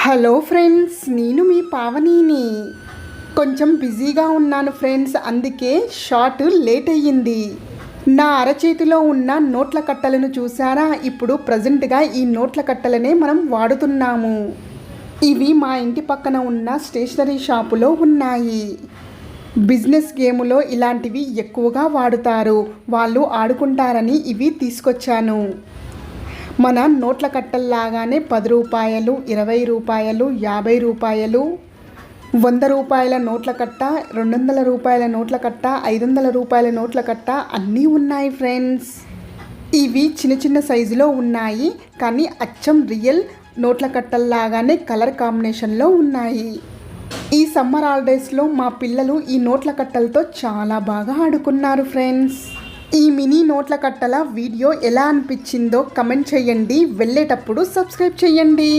Hello friends, నేను మీ పావనిని. కొంచెం బిజీగా ఉన్నాను ఫ్రెండ్స్, అందుకే షార్ట్ లేట్ అయ్యింది. నా అరచేతిలో ఉన్న నోట్ల కట్టలను చూసారా? ఇప్పుడు ప్రజెంట్గా ఈ నోట్ల కట్టలనే మనం వాడుతున్నాము. ఇవి మా ఇంటి పక్కన ఉన్న స్టేషనరీ షాపులో ఉన్నాయి. బిజినెస్ గేములో ఇలాంటివి ఎక్కువగా వాడుతారు, వాళ్ళు ఆడుకుంటారని ఇవి తీసుకొచ్చాను. మన నోట్ల కట్టల్లాగానే 10 రూపాయలు, 20 రూపాయలు, 50 రూపాయలు, 100 రూపాయల నోట్ల కట్ట, 200 రూపాయల నోట్ల కట్ట, 500 రూపాయల నోట్ల కట్ట అన్నీ ఉన్నాయి ఫ్రెండ్స్. ఇవి చిన్న చిన్న సైజులో ఉన్నాయి, కానీ అచ్చం రియల్ నోట్ల కట్టల్లాగానే కలర్ కాంబినేషన్లో ఉన్నాయి. ఈ సమ్మర్ హాలిడేస్లో మా పిల్లలు ఈ నోట్ల కట్టలతో చాలా బాగా ఆడుకున్నారు ఫ్రెండ్స్. ఈ మినీ నోట్ల కట్టల వీడియో ఎలా అనిపించిందో కమెంట్ చేయండి. వెళ్ళేటప్పుడు సబ్స్క్రైబ్ చేయండి.